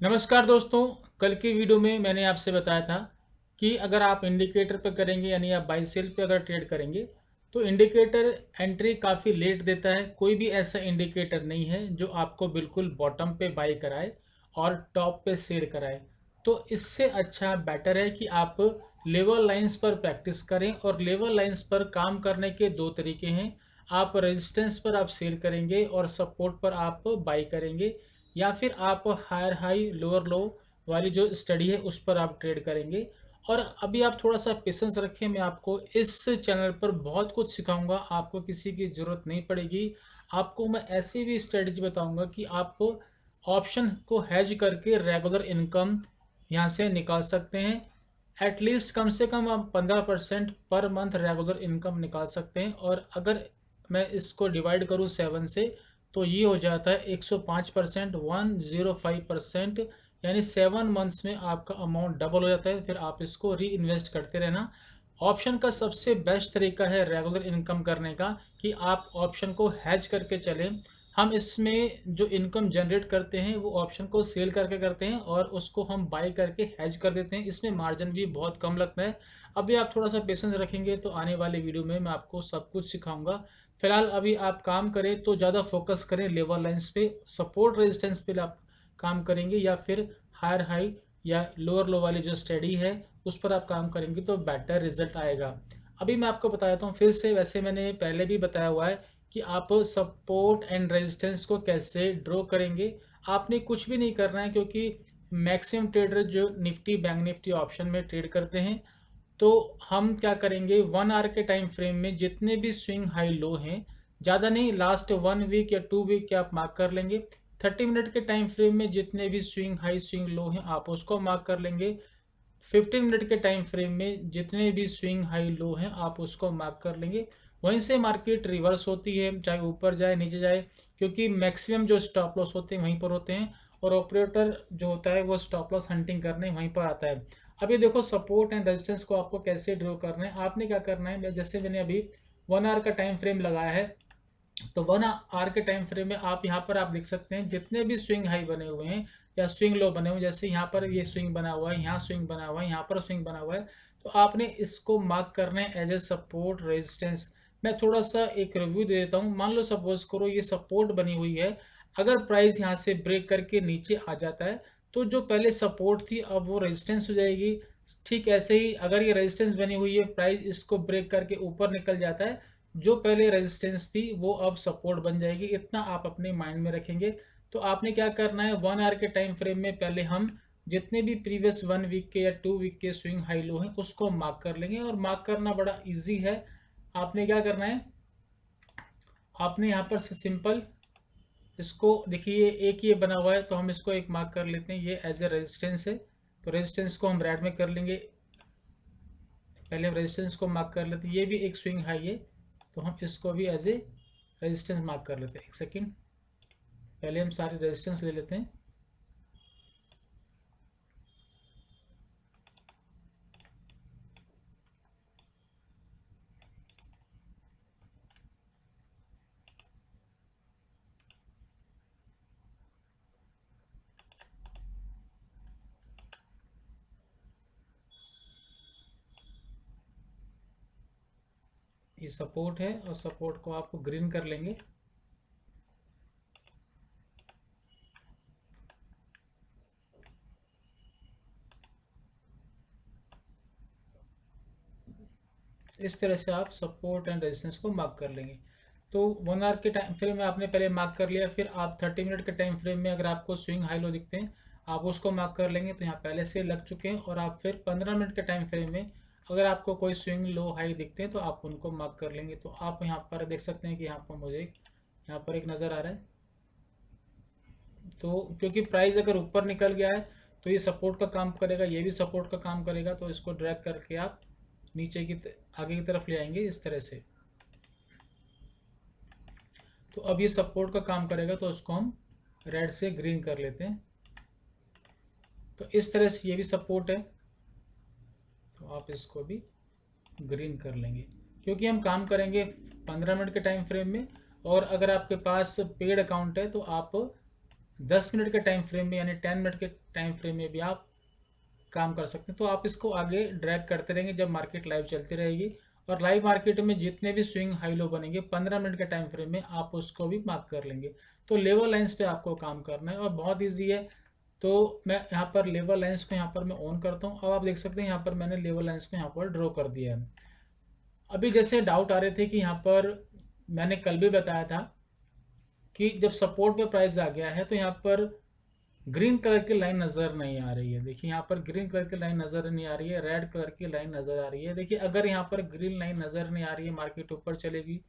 नमस्कार दोस्तों। कल की वीडियो में मैंने आपसे बताया था कि अगर आप इंडिकेटर पे करेंगे यानी आप बाई सेल पे अगर ट्रेड करेंगे तो इंडिकेटर एंट्री काफ़ी लेट देता है। कोई भी ऐसा इंडिकेटर नहीं है जो आपको बिल्कुल बॉटम पे बाई कराए और टॉप पे सेल कराए। तो इससे अच्छा बेटर है कि आप लेवल लाइंस पर प्रैक्टिस करें, और लेवल लाइंस पर काम करने के दो तरीके हैं। आप रेजिस्टेंस पर आप सेल करेंगे और सपोर्ट पर आप बाई करेंगे, या फिर आप हायर हाई लोअर लो वाली जो स्टडी है उस पर आप ट्रेड करेंगे। और अभी आप थोड़ा सा पेशेंस रखें, मैं आपको इस चैनल पर बहुत कुछ सिखाऊंगा, आपको किसी की ज़रूरत नहीं पड़ेगी। आपको मैं ऐसी भी स्ट्रेटजी बताऊंगा कि आप ऑप्शन को हैज करके रेगुलर इनकम यहाँ से निकाल सकते हैं। एटलीस्ट कम से कम आप 15% पर मंथ रेगुलर इनकम निकाल सकते हैं। और अगर मैं इसको डिवाइड करूँ 7 से तो ये हो जाता है 105%, 105%, यानी 7 मंथ्स में आपका अमाउंट डबल हो जाता है। फिर आप इसको री इन्वेस्ट करते रहना। ऑप्शन का सबसे बेस्ट तरीका है रेगुलर इनकम करने का कि आप ऑप्शन को हैज करके चलें। हम इसमें जो इनकम जनरेट करते हैं वो ऑप्शन को सेल करके करते हैं और उसको हम बाई करके हैज कर देते हैं। इसमें मार्जिन भी बहुत कम लगता है। अभी आप थोड़ा सा पेशेंस रखेंगे तो आने वाले वीडियो में मैं आपको सब कुछ सिखाऊंगा। फिलहाल अभी आप काम करें तो ज़्यादा फोकस करें लेवल लाइंस पे, सपोर्ट रेजिस्टेंस पे आप काम करेंगे, या फिर हायर हाई या लोअर लो वाली जो स्टडी है उस पर आप काम करेंगे तो बेटर रिजल्ट आएगा। अभी मैं आपको बता देता हूँ फिर से, वैसे मैंने पहले भी बताया हुआ है कि आप सपोर्ट एंड रेजिस्टेंस को कैसे ड्रॉ करेंगे। आपने कुछ भी नहीं करना है, क्योंकि मैक्सिमम ट्रेडर जो निफ्टी बैंक निफ्टी ऑप्शन में ट्रेड करते हैं, तो हम क्या करेंगे 1 आवर के टाइम फ्रेम में जितने भी स्विंग हाई लो हैं, ज़्यादा नहीं, लास्ट 1 वीक या 2 वीक के आप मार्क कर लेंगे। 30 मिनट के टाइम फ्रेम में जितने भी स्विंग हाई स्विंग लो हैं आप उसको मार्क कर लेंगे। 15 मिनट के टाइम फ्रेम में जितने भी स्विंग हाई लो हैं आप उसको मार्क कर लेंगे। वहीं से मार्केट रिवर्स होती है, चाहे ऊपर जाए नीचे जाए, क्योंकि मैक्सिमम जो स्टॉप लॉस होते हैं वहीं पर होते हैं, और ऑपरेटर जो होता है वो स्टॉप लॉस हंटिंग करने वहीं पर आता है। अब ये देखो सपोर्ट एंड रेजिस्टेंस को आपको कैसे ड्रॉ करना है। आपने क्या करना है, जैसे मैंने अभी 1 आवर का टाइम फ्रेम लगाया है, तो 1 आवर के टाइम फ्रेम में आप यहाँ पर आप लिख सकते हैं जितने भी स्विंग हाई बने हुए हैं या स्विंग लो बने हुए हैं। जैसे यहाँ पर ये स्विंग बना हुआ है, यहाँ स्विंग बना हुआ है, यहाँ पर स्विंग बना हुआ है, तो आपने इसको मार्क करना है एज ए सपोर्ट रेजिस्टेंस। मैं थोड़ा सा एक रिव्यू दे देता हूँ। मान लो सपोज करो ये सपोर्ट बनी हुई है, अगर प्राइस यहाँ से ब्रेक करके नीचे आ जाता है तो जो पहले सपोर्ट थी अब वो रेजिस्टेंस हो जाएगी। ठीक ऐसे ही अगर ये रेजिस्टेंस बनी हुई है, प्राइस इसको ब्रेक करके ऊपर निकल जाता है, जो पहले रेजिस्टेंस थी वो अब सपोर्ट बन जाएगी। इतना आप अपने माइंड में रखेंगे। तो आपने क्या करना है, 1 आवर के टाइम फ्रेम में पहले हम जितने भी प्रीवियस 1 वीक के या 2 वीक के स्विंग हाई लो हैं उसको मार्क कर लेंगे। और मार्क करना बड़ा इजी है। आपने क्या करना है, आपने यहाँ पर से सिंपल इसको देखिए, एक ये बना हुआ है तो हम इसको एक मार्क कर लेते हैं, ये एज ए रेजिस्टेंस है। तो रेजिस्टेंस को हम रेड में कर लेंगे। पहले हम रेजिस्टेंस को मार्क कर लेते हैं, ये भी एक स्विंग हाई है तो हम इसको भी एज ए रेजिस्टेंस मार्क कर लेते हैं। एक सेकेंड, पहले हम सारे रेजिस्टेंस ले लेते हैं। ये सपोर्ट है और सपोर्ट को आप ग्रीन कर लेंगे। इस तरह से आप सपोर्ट एंड रेजिस्टेंस को मार्क कर लेंगे। तो 1 आवर के टाइम फ्रेम में आपने पहले मार्क कर लिया, फिर आप 30 मिनट के टाइम फ्रेम में अगर आपको स्विंग हाई लो दिखते हैं आप उसको मार्क कर लेंगे, तो यहाँ पहले से लग चुके हैं। और आप फिर 15 मिनट के टाइम फ्रेम में अगर आपको कोई स्विंग लो हाई दिखते हैं तो आप उनको मार्क कर लेंगे। तो आप यहाँ पर देख सकते हैं कि यहाँ पर मुझे यहाँ पर एक नज़र आ रहा है। तो क्योंकि प्राइस अगर ऊपर निकल गया है तो ये सपोर्ट का काम करेगा, ये भी सपोर्ट का काम करेगा, तो इसको ड्रैग करके आप नीचे की आगे की तरफ ले आएंगे इस तरह से। तो अब ये सपोर्ट का काम करेगा तो उसको हम रेड से ग्रीन कर लेते हैं। तो इस तरह से ये भी सपोर्ट है तो आप इसको भी ग्रीन कर लेंगे, क्योंकि हम काम करेंगे 15 मिनट के टाइम फ्रेम में। और अगर आपके पास पेड अकाउंट है तो आप 10 मिनट के टाइम फ्रेम में यानी 10 मिनट के टाइम फ्रेम में भी आप काम कर सकते हैं। तो आप इसको आगे ड्रैग करते रहेंगे जब मार्केट लाइव चलती रहेगी, और लाइव मार्केट में जितने भी स्विंग हाई लो बनेंगे 15 मिनट के टाइम फ्रेम में आप उसको भी मार्क कर लेंगे। तो लेवल लाइंस पे आपको काम करना है और बहुत ईजी है। तो मैं यहाँ पर लेवल लाइंस को यहाँ पर मैं ऑन करता हूँ। अब आप देख सकते हैं यहाँ पर मैंने लेवल लाइंस को यहाँ पर ड्रॉ कर दिया है। अभी जैसे डाउट आ रहे थे कि यहाँ पर मैंने कल भी बताया था कि जब सपोर्ट पे प्राइस आ गया है तो यहाँ पर ग्रीन कलर की लाइन नज़र नहीं आ रही है। देखिए यहाँ पर ग्रीन कलर की लाइन नज़र नहीं आ रही है, रेड कलर की लाइन नज़र आ रही है। देखिए अगर यहाँ पर ग्रीन लाइन नज़र नहीं आ रही है, मार्केट ऊपर चलेगी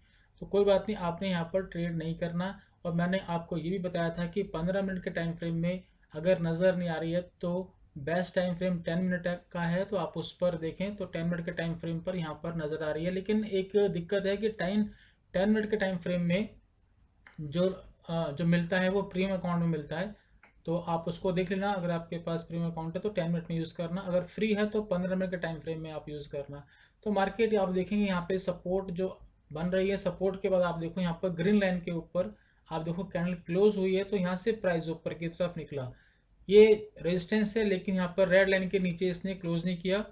तो कोई बात नहीं, आपने यहाँ पर ट्रेड नहीं करना। और मैंने आपको ये भी बताया था कि 15 मिनट के टाइम फ्रेम में अगर नज़र नहीं आ रही है तो बेस्ट टाइम फ्रेम 10 मिनट का है, तो आप उस पर देखें। तो 10 मिनट के टाइम फ्रेम पर यहाँ पर नज़र आ रही है, लेकिन एक दिक्कत है कि 10 मिनट के टाइम फ्रेम में जो जो मिलता है वो प्रीमियम अकाउंट में मिलता है। तो आप उसको देख लेना, अगर आपके पास प्रीमियम अकाउंट है तो 10 मिनट में यूज़ करना, अगर फ्री है तो 15 मिनट के टाइम फ्रेम में आप यूज़ करना। तो मार्केट आप देखेंगे यहाँ पे सपोर्ट जो बन रही है, सपोर्ट के बाद आप देखो यहाँ पर ग्रीन लाइन के ऊपर आप देखो कैंडल क्लोज हुई है, तो यहाँ से प्राइस ऊपर की तरफ निकला। ये रेजिस्टेंस है, लेकिन यहाँ पर रेड लाइन के नीचे इसने क्लोज नहीं किया।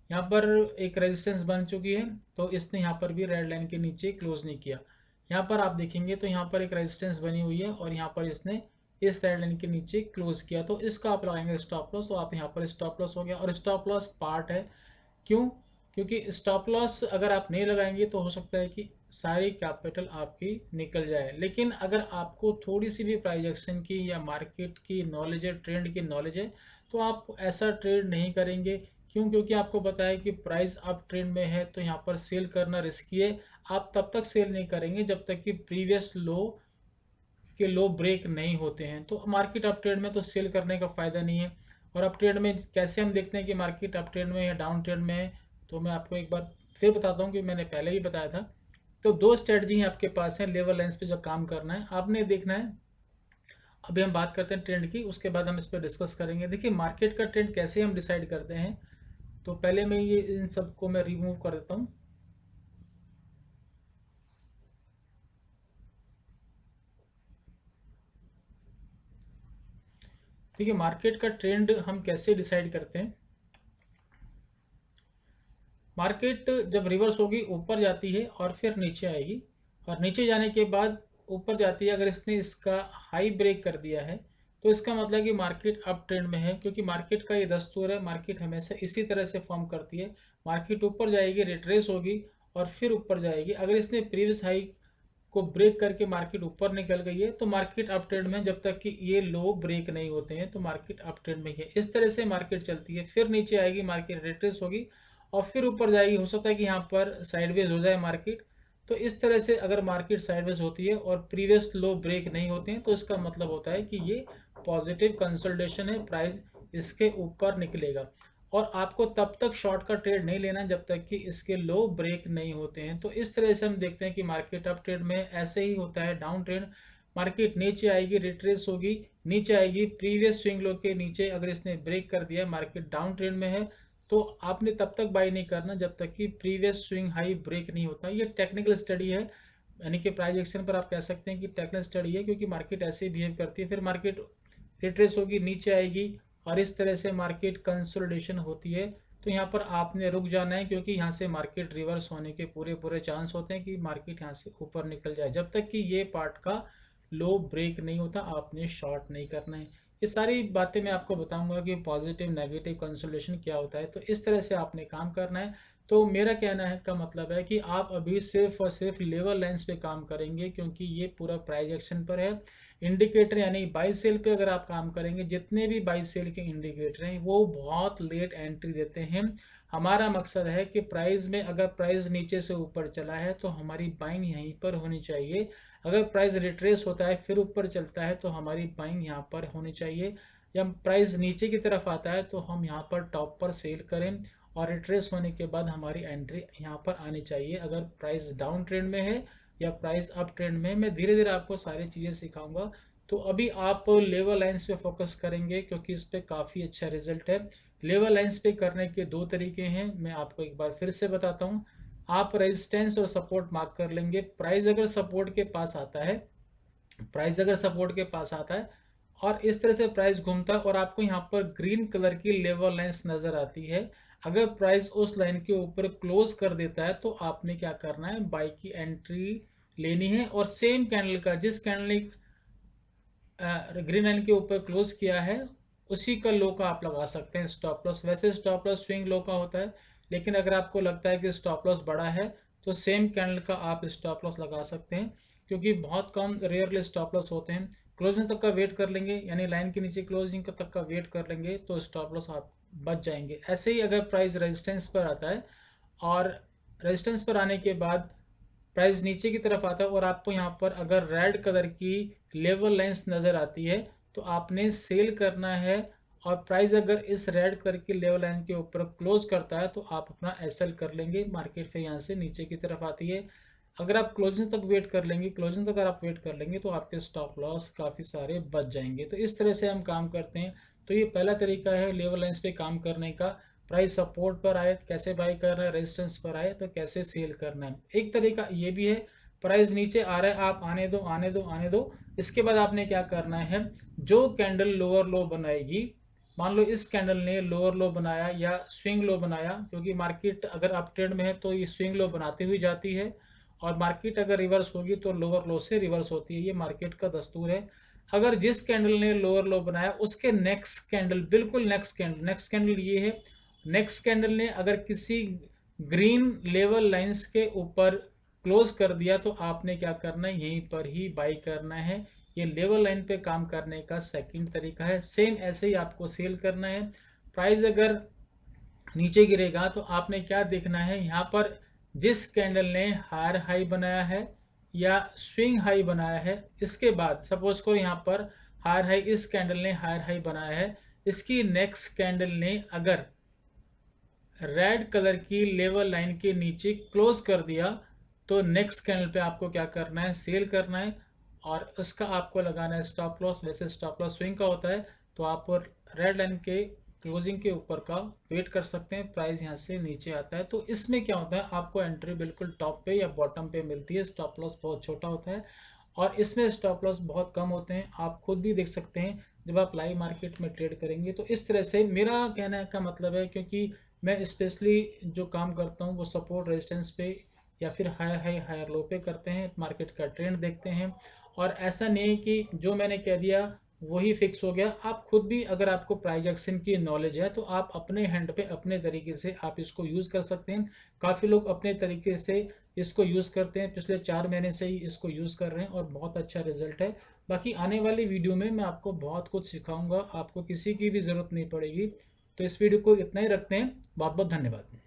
यहाँ पर एक रेजिस्टेंस बन चुकी है, तो इसने यहाँ पर भी रेड लाइन के नीचे क्लोज नहीं किया। यहाँ पर आप देखेंगे तो यहाँ पर एक रेजिस्टेंस बनी हुई है और यहाँ पर इसने इस रेड लाइन के नीचे क्लोज किया, तो इसका आप लगाएंगे स्टॉप लॉस। तो आप यहाँ पर स्टॉप लॉस हो गया, और स्टॉप लॉस पार्ट है। क्यों? क्योंकि स्टॉप लॉस अगर आप नहीं लगाएंगे तो हो सकता है कि सारी कैपिटल आपकी निकल जाए। लेकिन अगर आपको थोड़ी सी भी प्राइस एक्शन की या मार्केट की नॉलेज है, ट्रेंड की नॉलेज है, तो आप ऐसा ट्रेड नहीं करेंगे। क्यों? क्योंकि आपको पता है कि प्राइस अप ट्रेंड में है तो यहाँ पर सेल करना रिस्की है। आप तब तक सेल नहीं करेंगे जब तक कि प्रीवियस लो के लो ब्रेक नहीं होते हैं। तो मार्केट अप ट्रेंड में तो सेल करने का फ़ायदा नहीं है। और अप ट्रेंड में कैसे हम देखते हैं कि मार्केट अप ट्रेंड में या डाउन ट्रेंड में है, तो मैं आपको एक बार फिर बताता हूँ कि मैंने पहले ही बताया था। तो दो स्ट्रेटजी हैं आपके पास, है लेवल लाइंस पे जो काम करना है आपने देखना है। अभी हम बात करते हैं ट्रेंड की, उसके बाद हम इस पर डिस्कस करेंगे। देखिए मार्केट का ट्रेंड कैसे हम डिसाइड करते हैं, तो पहले मैं ये इन सबको मैं रिमूव कर देता हूँ। देखिए मार्केट का ट्रेंड हम कैसे डिसाइड करते हैं। मार्केट जब रिवर्स होगी ऊपर जाती है और फिर नीचे आएगी, और नीचे जाने के बाद ऊपर जाती है। अगर इसने इसका हाई ब्रेक कर दिया है तो इसका मतलब कि मार्केट अप ट्रेंड में है, क्योंकि मार्केट का ये दस्तूर है, मार्केट हमेशा इसी तरह से फॉर्म करती है। मार्केट ऊपर जाएगी, रिट्रेस होगी और फिर ऊपर जाएगी। अगर इसने प्रीवियस हाई को ब्रेक करके मार्केट ऊपर निकल गई है तो मार्केट अप ट्रेंड में, जब तक कि ये लो ब्रेक नहीं होते हैं तो मार्केट अप ट्रेंड में ही है। इस तरह से मार्केट चलती है। फिर नीचे आएगी, मार्केट रिट्रेस होगी और फिर ऊपर जाएगी। हो सकता है कि यहाँ पर साइडवेज हो जाए मार्केट। तो इस तरह से अगर मार्केट साइडवेज होती है और प्रीवियस लो ब्रेक नहीं होते हैं तो इसका मतलब होता है कि ये पॉजिटिव कंसोलिडेशन है, प्राइस इसके ऊपर निकलेगा। और आपको तब तक शॉर्ट का ट्रेड नहीं लेना जब तक कि इसके लो ब्रेक नहीं होते हैं। तो इस तरह से हम देखते हैं कि मार्केट अप ट्रेड में ऐसे ही होता है। डाउन ट्रेड मार्केट नीचे आएगी, रिट्रेस होगी, नीचे आएगी, प्रीवियस स्विंग लो के नीचे अगर इसने ब्रेक कर दिया, मार्केट डाउन ट्रेंड में है, तो आपने तब तक बाई नहीं करना जब तक कि प्रीवियस स्विंग हाई ब्रेक नहीं होता। ये टेक्निकल स्टडी है, यानी कि प्राइस एक्शन पर आप कह सकते हैं कि टेक्निकल स्टडी है, क्योंकि मार्केट ऐसे ही बिहेव करती है। फिर मार्केट रिट्रेस होगी, नीचे आएगी और इस तरह से मार्केट कंसोलिडेशन होती है। तो यहाँ पर आपने रुक जाना है, क्योंकि यहाँ से मार्केट रिवर्स होने के पूरे पूरे चांस होते हैं कि मार्केट यहाँ से ऊपर निकल जाए। जब तक कि ये पार्ट का लो ब्रेक नहीं होता आपने शॉर्ट नहीं करना है। ये सारी बातें मैं आपको बताऊंगा कि पॉजिटिव नेगेटिव कंसोलिडेशन क्या होता है। तो इस तरह से आपने काम करना है। तो मेरा कहना है का मतलब है कि आप अभी सिर्फ और सिर्फ लेवल लाइंस पे काम करेंगे, क्योंकि ये पूरा प्राइस एक्शन पर है। इंडिकेटर यानी बाई सेल पे अगर आप काम करेंगे, जितने भी बाई सेल के इंडिकेटर हैं वो बहुत लेट एंट्री देते हैं। हमारा मकसद है कि प्राइस में अगर प्राइस नीचे से ऊपर चला है तो हमारी बाइंग यहीं पर होनी चाहिए। अगर प्राइस रिट्रेस होता है फिर ऊपर चलता है तो हमारी बाइंग यहाँ पर होनी चाहिए। जब प्राइस नीचे की तरफ आता है तो हम यहाँ पर टॉप पर सेल करें, और रिट्रेस होने के बाद हमारी एंट्री यहाँ पर आनी चाहिए। अगर प्राइस डाउन ट्रेंड में है या प्राइस अप ट्रेंड में, मैं धीरे धीरे आपको सारी चीज़ें सिखाऊंगा। तो अभी आप लेवल लाइंस पे फोकस करेंगे, क्योंकि इस पे काफ़ी अच्छा रिजल्ट है। लेवल लाइंस पे करने के दो तरीके हैं, मैं आपको एक बार फिर से बताता हूँ। आप रेजिस्टेंस और सपोर्ट मार्क कर लेंगे। प्राइस अगर सपोर्ट के पास आता है, प्राइस अगर सपोर्ट के पास आता है और इस तरह से प्राइस घूमता है और आपको यहाँ पर ग्रीन कलर की लेवल लाइंस नज़र आती है। अगर प्राइस उस लाइन के ऊपर क्लोज कर देता है तो आपने क्या करना है, बाई की एंट्री लेनी है। और सेम कैंडल का, जिस कैंडल ने ग्रीन लाइन के ऊपर क्लोज किया है, उसी का लो का आप लगा सकते हैं स्टॉप लॉस। वैसे स्टॉप लॉस स्विंग लो का होता है, लेकिन अगर आपको लगता है कि स्टॉप लॉस बड़ा है तो सेम कैंडल का आप स्टॉप लॉस लगा सकते हैं, क्योंकि बहुत कम रेयरली स्टॉप लॉस होते हैं। क्लोजिंग तक का वेट कर लेंगे, यानी लाइन के नीचे क्लोजिंग तक का वेट कर लेंगे तो स्टॉप लॉस आप बच जाएंगे। ऐसे ही अगर प्राइस रेजिस्टेंस पर आता है और रेजिस्टेंस पर आने के बाद प्राइस नीचे की तरफ आता है और आपको यहाँ पर अगर रेड कलर की लेवल लाइंस नज़र आती है तो आपने सेल करना है। और प्राइस अगर इस रेड कलर की लेवल लाइन के ऊपर क्लोज करता है तो आप अपना एसएल कर लेंगे। मार्केट फिर यहाँ से नीचे की तरफ आती है। अगर आप क्लोजिंग तक वेट कर लेंगे, क्लोजिंग तक अगर आप वेट कर लेंगे तो आपके स्टॉप लॉस काफ़ी सारे बच जाएंगे। तो इस तरह से हम काम करते हैं। तो ये पहला तरीका है लेवल लाइंस पे काम करने का। प्राइस सपोर्ट पर आए कैसे बाई करना है, रेजिस्टेंस पर आए तो कैसे सेल करना है। एक तरीका ये भी है, प्राइस नीचे आ रहा है आप आने दो आने दो आने दो। इसके बाद आपने क्या करना है, जो कैंडल लोअर लो बनाएगी, मान लो इस कैंडल ने लोअर लो बनाया या स्विंग लो बनाया, क्योंकि मार्केट अगर अप ट्रेंड में है तो ये स्विंग लो बनाती हुई जाती है, और मार्केट अगर रिवर्स होगी तो लोअर लो से रिवर्स होती है। ये मार्केट का दस्तूर है। अगर जिस कैंडल ने लोअर लो बनाया उसके नेक्स्ट कैंडल, बिल्कुल नेक्स्ट कैंडल ये है, नेक्स्ट कैंडल ने अगर किसी ग्रीन लेवल लाइंस के ऊपर क्लोज कर दिया तो आपने क्या करना है, यहीं पर ही बाई करना है। ये लेवल लाइन पे काम करने का सेकंड तरीका है। सेम ऐसे ही आपको सेल करना है। प्राइस अगर नीचे गिरेगा तो आपने क्या देखना है, यहाँ पर जिस कैंडल ने हायर हाई बनाया है या स्विंग हाई बनाया है, इसके बाद सपोज करो यहाँ पर हायर हाई, इस कैंडल ने हायर हाई बनाया है, इसकी नेक्स्ट कैंडल ने अगर रेड कलर की लेवल लाइन के नीचे क्लोज कर दिया तो नेक्स्ट कैंडल पे आपको क्या करना है, सेल करना है। और इसका आपको लगाना है स्टॉप लॉस। वैसे स्टॉप लॉस स्विंग का होता है तो आप रेड लाइन के क्लोजिंग के ऊपर का वेट कर सकते हैं। प्राइस यहाँ से नीचे आता है तो इसमें क्या होता है, आपको एंट्री बिल्कुल टॉप पे या बॉटम पे मिलती है। स्टॉप लॉस बहुत छोटा होता है और इसमें स्टॉप लॉस बहुत कम होते हैं। आप खुद भी देख सकते हैं जब आप लाइव मार्केट में ट्रेड करेंगे। तो इस तरह से मेरा कहने का मतलब है, क्योंकि मैं स्पेशली जो काम करता हूँ वो सपोर्ट रेजिस्टेंस पे या फिर हायर हाई हायर लो पे करते हैं, मार्केट का ट्रेंड देखते हैं। और ऐसा नहीं है कि जो मैंने कह दिया वही फिक्स हो गया। आप खुद भी अगर आपको प्राइस एक्शन की नॉलेज है तो आप अपने हैंड पे अपने तरीके से आप इसको यूज़ कर सकते हैं। काफ़ी लोग अपने तरीके से इसको यूज़ करते हैं, पिछले 4 महीने से ही इसको यूज़ कर रहे हैं और बहुत अच्छा रिजल्ट है। बाकी आने वाली वीडियो में मैं आपको बहुत कुछ सिखाऊंगा, आपको किसी की भी ज़रूरत नहीं पड़ेगी। तो इस वीडियो को इतना ही रखते हैं। बहुत बहुत धन्यवाद।